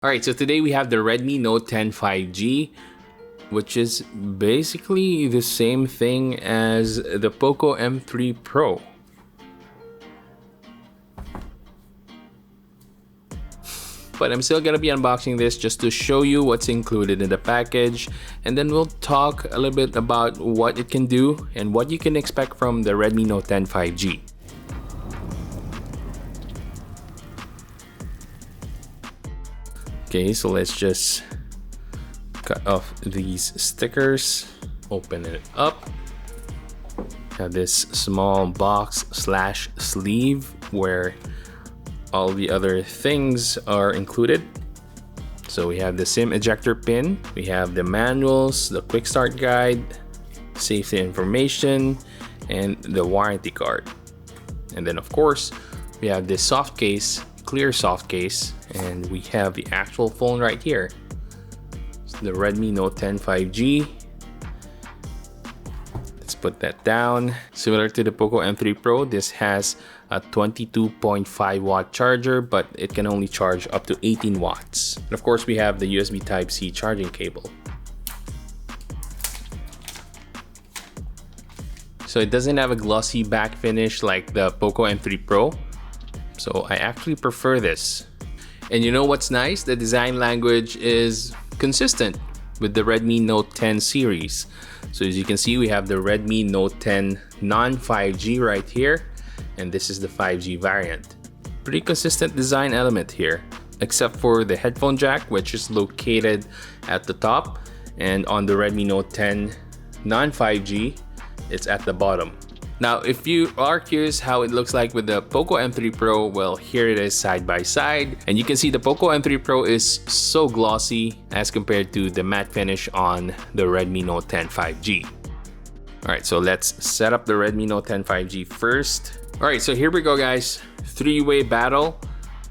Alright, so today we have the Redmi Note 10 5G, which is basically the same thing as the Poco M3 Pro. But I'm still gonna be unboxing this just to show you what's included in the package, and then we'll talk a little bit about what it can do and what you can expect from the Redmi Note 10 5G. Okay, so let's just cut off these stickers, open it up. Have this small box slash sleeve where all the other things are included. So we have the SIM ejector pin, we have the manuals, the quick start guide, safety information, and the warranty card. And then of course, we have this soft case, clear soft case, and we have the actual phone right here. It's the Redmi Note 10 5G. Let's put that down. Similar to the Poco M3 Pro, this has a 22.5 watt charger, but it can only charge up to 18 watts. And of course, we have the USB Type-C charging cable. So it doesn't have a glossy back finish like the Poco M3 Pro. So I actually prefer this. And you know what's nice? The design language is consistent with the Redmi Note 10 series. So as you can see, we have the Redmi Note 10 non-5G right here, and this is the 5G variant. Pretty consistent design element here, except for the headphone jack, which is located at the top, and on the Redmi Note 10 non-5G, it's at the bottom. Now, if you are curious how it looks like with the Poco M3 Pro, well, here it is side by side. And you can see the Poco M3 Pro is so glossy as compared to the matte finish on the Redmi Note 10 5G. Alright, so let's set up the Redmi Note 10 5G first. Alright, so here we go guys. Three-way battle.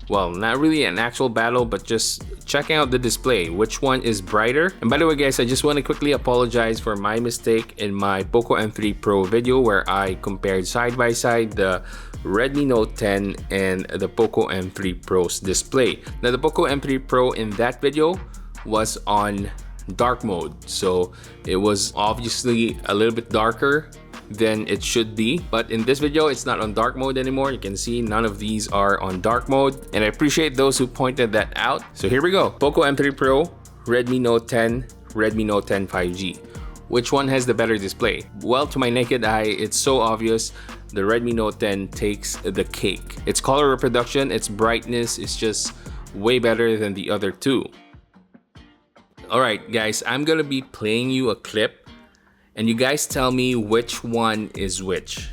Well, not really an actual battle, but just checking out the display, which one is brighter. And by the way guys, I just want to quickly apologize for my mistake in my Poco M3 Pro video where I compared side by side the Redmi Note 10 and the Poco M3 Pro's display. Now the Poco M3 Pro in that video was on dark mode, so it was obviously a little bit darker than it should be, but in this video it's not on dark mode anymore. You can see none of these are on dark mode, and I appreciate those who pointed that out. So here we go. Poco M3 Pro, Redmi Note 10, Redmi Note 10 5G. Which one has the better display? Well, to my naked eye, it's so obvious. The Redmi Note 10 takes the cake. Its color reproduction, its brightness is just way better than the other two. Alright guys, I'm gonna be playing you a clip and you guys tell me which one is which.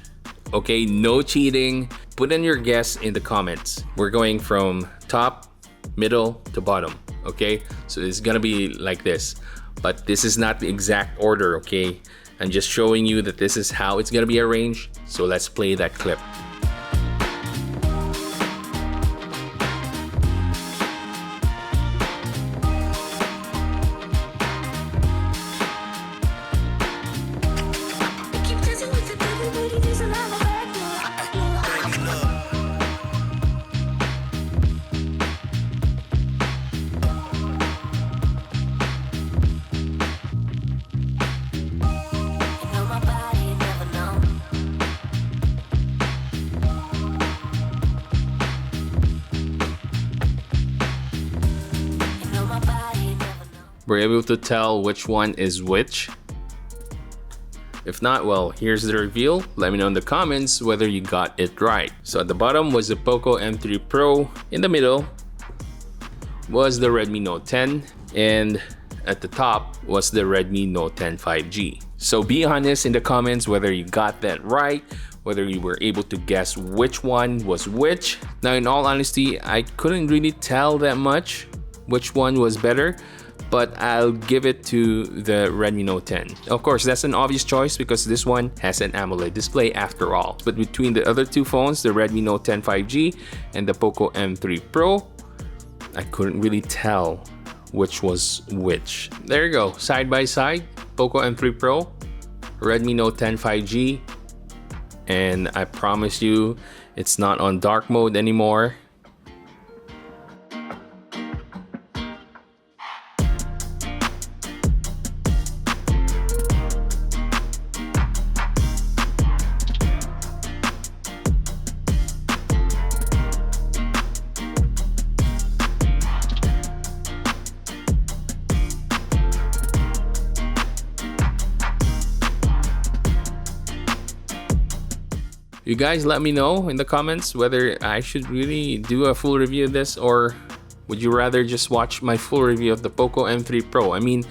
Okay, no cheating. Put in your guess in the comments. We're going from top, middle to bottom. Okay, so it's gonna be like this, but this is not the exact order. Okay, I'm just showing you that this is how it's gonna be arranged. So let's play that clip. We're able to tell which one is which. If not, well, here's the reveal. Let me know in the comments whether you got it right. So at the bottom was the Poco M3 Pro. In the middle was the Redmi Note 10. And at the top was the Redmi Note 10 5G. So be honest in the comments whether you got that right, whether you were able to guess which one was which. Now, in all honesty, I couldn't really tell that much which one was better, but I'll give it to the Redmi Note 10. Of course, that's an obvious choice because this one has an AMOLED display after all. But between the other two phones, the Redmi Note 10 5G and the Poco M3 Pro, I couldn't really tell which was which. There you go, side by side, Poco M3 Pro, Redmi Note 10 5G, and I promise you, it's not on dark mode anymore. You guys let me know in the comments whether I should really do a full review of this, or would you rather just watch my full review of the Poco M3 Pro? I mean,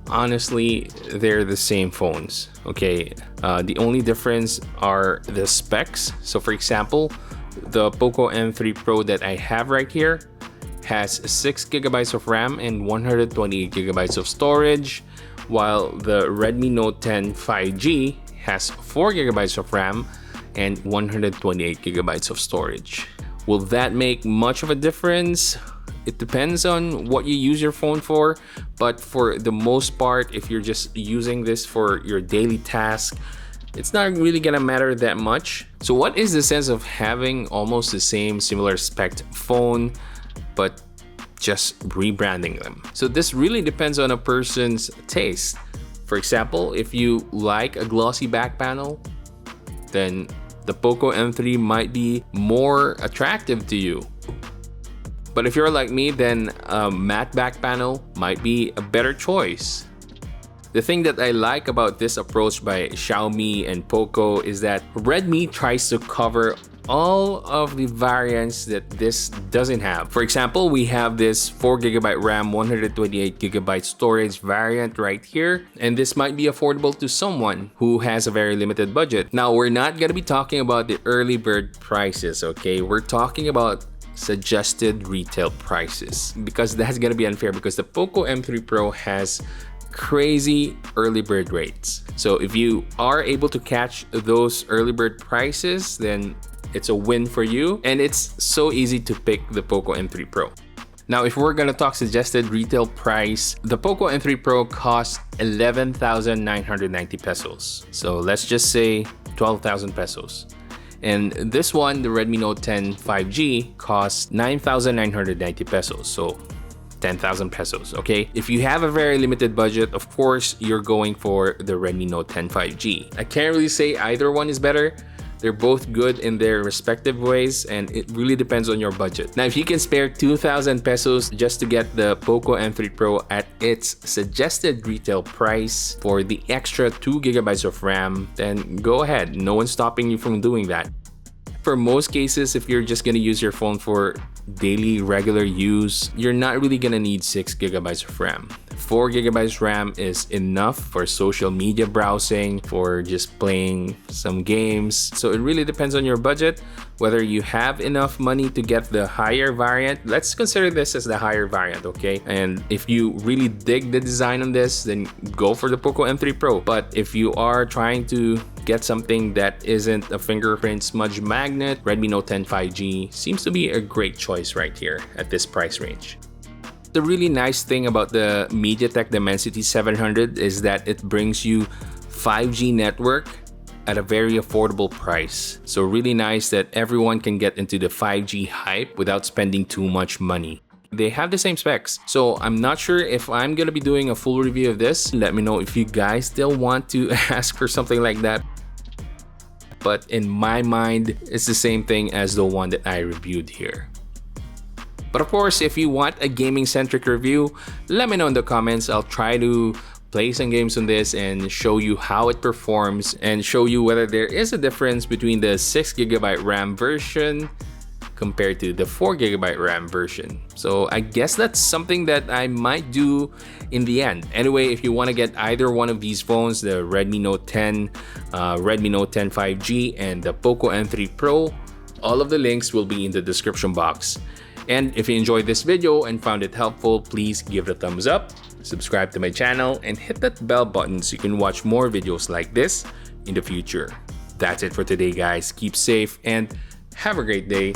honestly, they're the same phones, okay? The only difference are the specs. So for example, the Poco M3 Pro that I have right here has 6 gigabytes of RAM and 128 gigabytes of storage, while the Redmi Note 10 5G has 4 gigabytes of RAM and 128 gigabytes of storage. Will that make much of a difference? It depends on what you use your phone for, but for the most part, if you're just using this for your daily task, it's not really gonna matter that much. So what is the sense of having almost the same similar spec phone, but just rebranding them? So this really depends on a person's taste. For example, if you like a glossy back panel, then the Poco M3 might be more attractive to you. But if you're like me, then a matte back panel might be a better choice. The thing that I like about this approach by Xiaomi and Poco is that Redmi tries to cover all of the variants that this doesn't have. For example, we have this 4GB RAM, 128GB storage variant right here, and this might be affordable to someone who has a very limited budget. Now, we're not gonna be talking about the early bird prices, okay? We're talking about suggested retail prices, because that's gonna be unfair because the Poco M3 Pro has crazy early bird rates. So if you are able to catch those early bird prices, then it's a win for you, and it's so easy to pick the Poco M3 Pro. Now, if we're gonna talk suggested retail price, the Poco M3 Pro costs 11,990 pesos. So let's just say 12,000 pesos. And this one, the Redmi Note 10 5G, costs 9,990 pesos. So 10,000 pesos, okay? If you have a very limited budget, of course, you're going for the Redmi Note 10 5G. I can't really say either one is better. They're both good in their respective ways, and it really depends on your budget. Now, if you can spare 2,000 pesos just to get the Poco M3 Pro at its suggested retail price for the extra 2GB of RAM, then go ahead. No one's stopping you from doing that. For most cases, if you're just gonna use your phone for daily regular use, you're not really gonna need 6GB of RAM. 4GB RAM is enough for social media browsing, for just playing some games. So it really depends on your budget, whether you have enough money to get the higher variant. Let's consider this as the higher variant, okay? And if you really dig the design on this, then go for the Poco M3 Pro. But if you are trying to get something that isn't a fingerprint smudge magnet, Redmi Note 10 5G seems to be a great choice right here at this price range. The really nice thing about the MediaTek Dimensity 700 is that it brings you 5G network at a very affordable price. So really nice that everyone can get into the 5G hype without spending too much money. They have the same specs, so I'm not sure if I'm gonna be doing a full review of this. Let me know if you guys still want to ask for something like that. But in my mind, it's the same thing as the one that I reviewed here. But of course, if you want a gaming-centric review, let me know in the comments. I'll try to play some games on this and show you how it performs and show you whether there is a difference between the 6GB RAM version compared to the 4GB RAM version. So I guess that's something that I might do in the end. Anyway, if you want to get either one of these phones, the Redmi Note 10, Redmi Note 10 5G, and the Poco M3 Pro, all of the links will be in the description box. And if you enjoyed this video and found it helpful, please give it a thumbs up, subscribe to my channel, and hit that bell button so you can watch more videos like this in the future. That's it for today, guys. Keep safe and have a great day.